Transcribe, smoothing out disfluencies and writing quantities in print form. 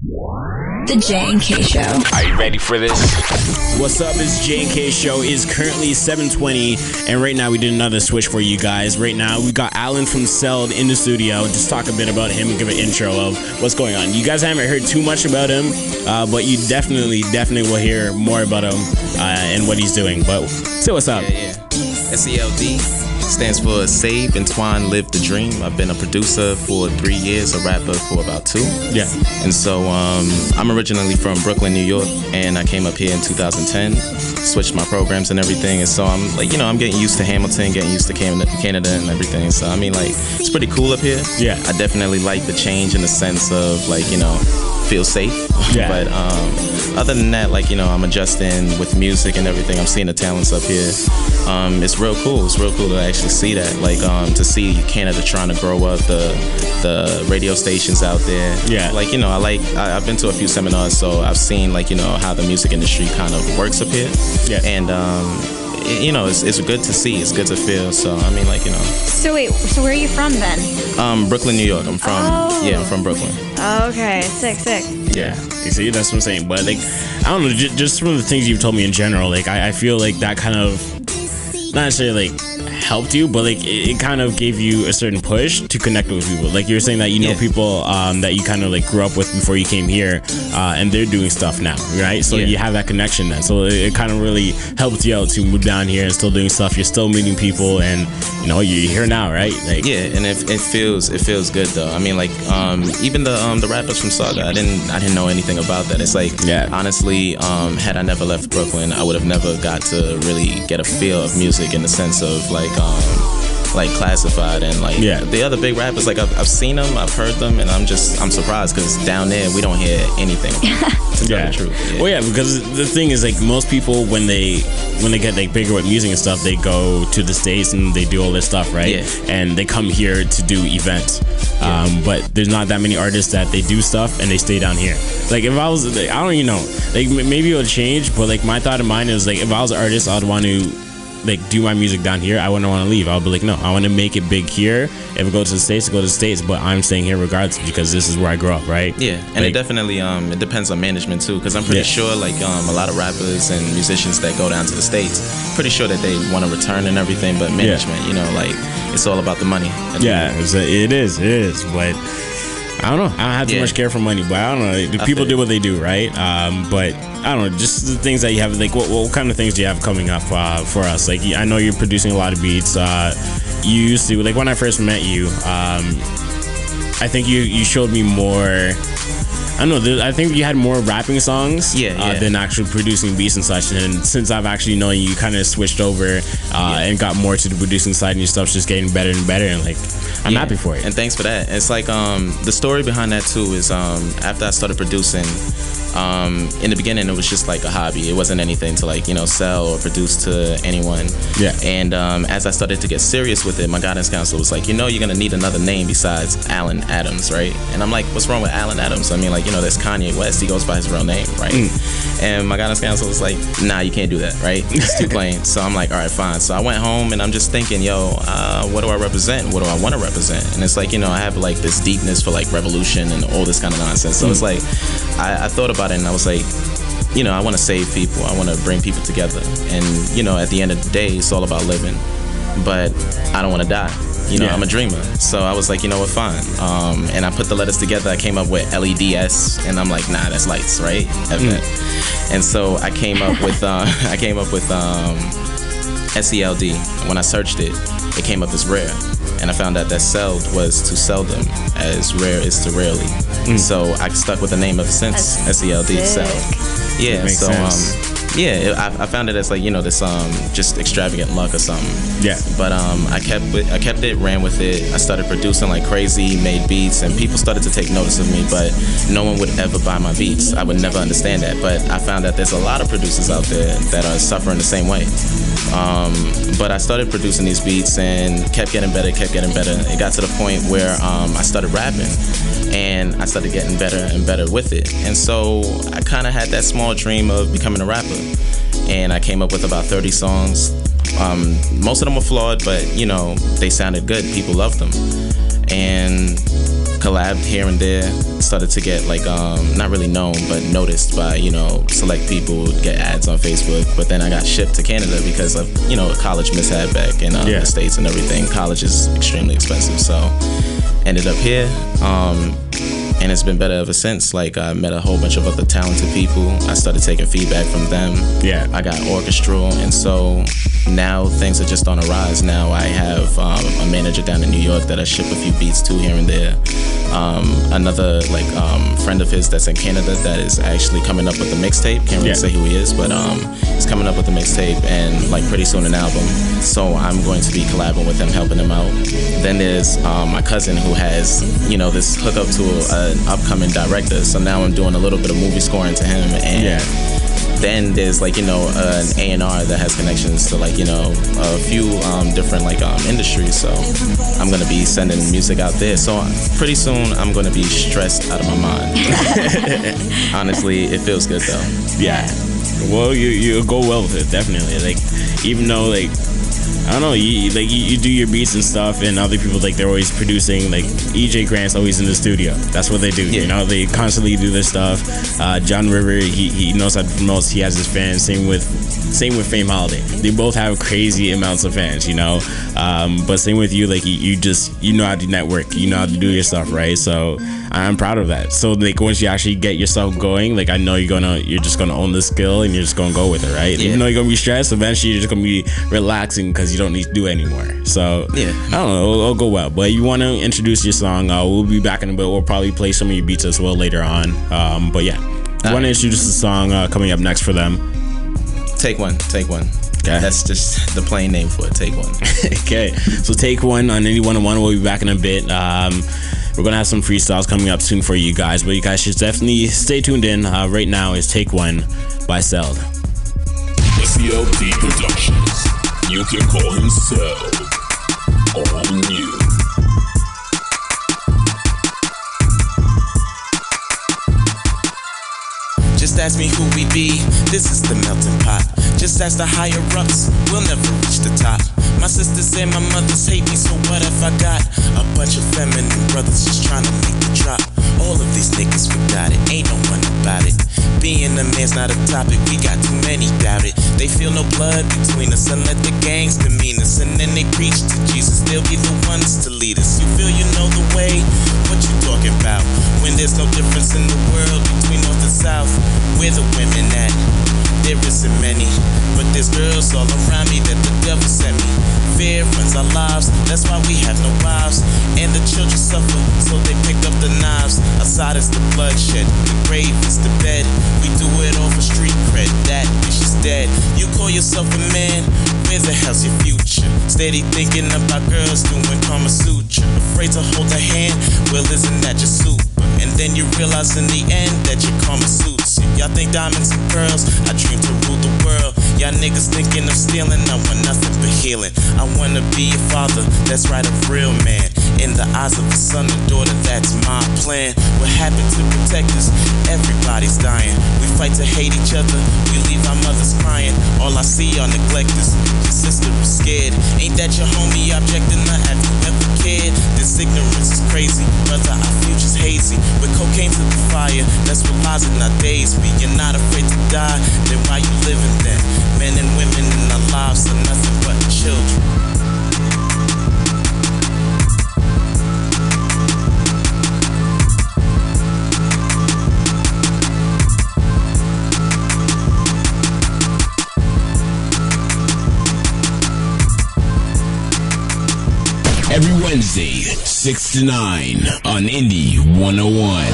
The J&K Show. Are you ready for this? What's up? This J&K Show is currently 7:20, and right now we did another switch for you guys. Right now we got Alan from S.E.L.D in the studio. Just talk a bit about him and give an intro of what's going on. You guys haven't heard too much about him, but you definitely will hear more about him and what he's doing. But say what's up. Yeah. S.E.L.D. stands for Save, Entwine, Live the Dream. I've been a producer for 3 years, a rapper for about 2. Yeah. And so I'm originally from Brooklyn, New York, and I came up here in 2010, switched my programs and everything. And so I'm like, I'm getting used to Hamilton, getting used to Canada and everything. So I mean, like, it's pretty cool up here. Yeah. I definitely like the change in the sense of, like, feel safe. Yeah. But other than that, like, I'm adjusting with music and everything. I'm seeing the talents up here. It's real cool. It's real cool to actually see that. Like, to see Canada trying to grow up the radio stations out there. Yeah. Like, I've been to a few seminars, so I've seen, like, how the music industry kind of works up here. Yeah. And it's good to see. It's good to feel. So I mean, like, So wait, so where are you from then? Brooklyn, New York. I'm from Brooklyn. Okay, sick. Yeah, you see, that's what I'm saying. But, like, I don't know, just from the things you've told me in general, like, I feel like that kind of, not necessarily, like, helped you, but, like, it kind of gave you a certain push to connect with people. Like, you're saying that you know people that you kind of, like, grew up with before you came here, and they're doing stuff now, right? So you have that connection then. So it kind of really helped you out to move down here and still doing stuff. You're still meeting people, and you're here now, right? Like, yeah, and it feels good though. I mean, like, even the rappers from Saga, I didn't know anything about that. It's like, honestly, had I never left Brooklyn, I would have never got to really get a feel of music in the sense of, like Classified and, like, the other big rappers. Like, I've seen them, I've heard them, and I'm surprised because down there we don't hear anything about it, to tell the truth. Well, yeah, because the thing is, like, most people when they get, like, bigger with music and stuff, they go to the States and they do all this stuff, right? Yeah. And they come here to do events. But there's not that many artists that they do stuff and they stay down here. Like, if I was, like, I don't even know, like, maybe it'll change, but, like, my thought of mine is, like, if I was an artist, I'd want to, like, do my music down here. I wouldn't want to leave. I would be like, no, I want to make it big here. If it goes to the States, go to the States, but I'm staying here regardless because this is where I grew up, right? Yeah, and, like, it definitely it depends on management too, because I'm pretty sure, like, a lot of rappers and musicians that go down to the States, pretty sure that they want to return and everything, but management, like, it's all about the money. It is, but I don't know. I don't have too much care for money, but I don't know. People do what they do, right? But I don't know. Just the things that you have. Like, what kind of things do you have coming up for us? Like, I know you're producing a lot of beats. You used to, like, when I first met you, I think you showed me more. I don't know. I think you had more rapping songs than actually producing beats and such. And since I've actually known you, kind of switched over and got more to the producing side, and your stuff's just getting better and better. And, like, I'm happy for it. And thanks for that. It's like, the story behind that too is after I started producing, in the beginning it was just like a hobby. It wasn't anything to, like, sell or produce to anyone. Yeah. And as I started to get serious with it, my guidance counselor was like, you're gonna need another name besides Alan Adams, right? And I'm like, what's wrong with Alan Adams? I mean, like, there's Kanye West. He goes by his real name, right? And my guidance counselor was like, nah, you can't do that, right? It's too plain. So I'm like, all right, fine. So I went home and I'm just thinking, what do I represent? What do I want to represent? And it's like, I have, like, this deepness for, like, revolution and all this kind of nonsense. So it's like, I thought about it and I was like, I want to save people. I want to bring people together. And, at the end of the day, it's all about living. But I don't want to die. I'm a dreamer. So I was like, what, fine. And I put the letters together. I came up with LEDS, and I'm like, nah, that's lights, right? And so I came up with S.E.L.D. When I searched it, it came up as rare. And I found out that S.E.L.D was to seldom, as rare is to rarely. So I stuck with the name ever since. S.E.L.D. S.E.L.D. Yeah, makes sense. I found it as, like, this just extravagant luck or something. Yeah. But I kept it, ran with it. I started producing like crazy, made beats, and people started to take notice of me, but no one would ever buy my beats. I would never understand that. But I found that there's a lot of producers out there that are suffering the same way. But I started producing these beats and kept getting better. It got to the point where I started rapping, and I started getting better and better with it. And so I kind of had that small dream of becoming a rapper. And I came up with about 30 songs. Most of them were flawed, but they sounded good. People loved them. And collabed here and there. started to get like not really known but noticed by, you know, select people, get ads on Facebook. But then I got shipped to Canada because of, you know, a college mishap back in the States and everything. College is extremely expensive, so ended up here. And it's been better ever since. Like, I met a whole bunch of other talented people. I started taking feedback from them. Yeah. I got orchestral, and so now things are just on a rise. Now I have a manager down in New York that I ship a few beats to here and there. Another friend of his that's in Canada that is actually coming up with a mixtape. Can't really say who he is, but he's coming up with a mixtape and like pretty soon an album. So I'm going to be collabing with him, helping him out. Then there's my cousin who has, you know, this hookup to an upcoming director. So now I'm doing a little bit of movie scoring to him, and then there's like, you know, an A&R that has connections to like, you know, a few different like industries. So I'm gonna be sending music out there. So pretty soon I'm gonna be stressed out of my mind. Honestly, it feels good though. Yeah. Well, you go well with it, definitely. Like, even though like, I don't know, you do your beats and stuff, and other people, like, they're always producing. Like, EJ Grant's always in the studio. That's what they do. You know, they constantly do this stuff. John River, he knows how to promote. He has his fans. Same with Fame Holiday. They both have crazy amounts of fans, you know. But same with you, like, you know how to network. You know how to do your stuff, right? So I'm proud of that. So like, once you actually get yourself going, like, I know you're just gonna own the skill and you're just gonna go with it, right? Even though you're gonna be stressed, eventually you're just gonna be relaxing because you don't need to do it anymore. So I don't know, it'll go well. But you want to introduce your song, we'll be back in a bit. We'll probably play some of your beats as well later on. But yeah, you want to introduce the song coming up next for them? Take One. Okay. That's just the plain name for it. Take One. Okay, so Take One on Indie 101. We'll be back in a bit. We're gonna have some freestyles coming up soon for you guys, but you guys should definitely stay tuned in. Right now is Take One by S.E.L.D. S.E.L.D. Productions. You can call him S.E.L.D. On you. Just ask me who we be, this is the melting pot. Just ask the higher ups, we'll never reach the top. My sisters and my mothers hate me, so what if I got a bunch of feminine brothers just trying to make the drop? All of these niggas, we got it, ain't no one about it. Being a man's not a topic, we got too many doubt it. They feel no blood between us and let the gangs demean us. And then they preach to Jesus, they'll be the ones to lead us. You feel you know the way, what you talking about? When there's no difference in the world between north and south, where the women at? There isn't many, but there's girls all around me that the devil sent me. Fear runs our lives, that's why we have no wives. And the children suffer, so they pick up the knives. Outside is the bloodshed, the grave is the bed. We do it all for street cred, that bitch is dead. You call yourself a man, where the hell's your future? Steady thinking about girls doing Kama Sutra. Afraid to hold a hand, well isn't that just super? And then you realize in the end that your karma suits you. Y'all think diamonds and pearls, I dream to rule the world. Y'all niggas thinking of stealing, I want nothing but healing. I wanna be a father, that's right, a real man. In the eyes of a son or daughter, that's my plan. What happened to protect us? Everybody's dying. We fight to hate each other, we leave our mothers crying. All I see are neglectors, your sister is scared. Ain't that your homie objecting? Have you ever cared? This ignorance is crazy, brother, our future's hazy. With cocaine to the fire, that's what lies in our days. We are not afraid to die, then why you living then? Men and women in our lives are nothing but children. Every Wednesday, 6 to 9 on Indie 101.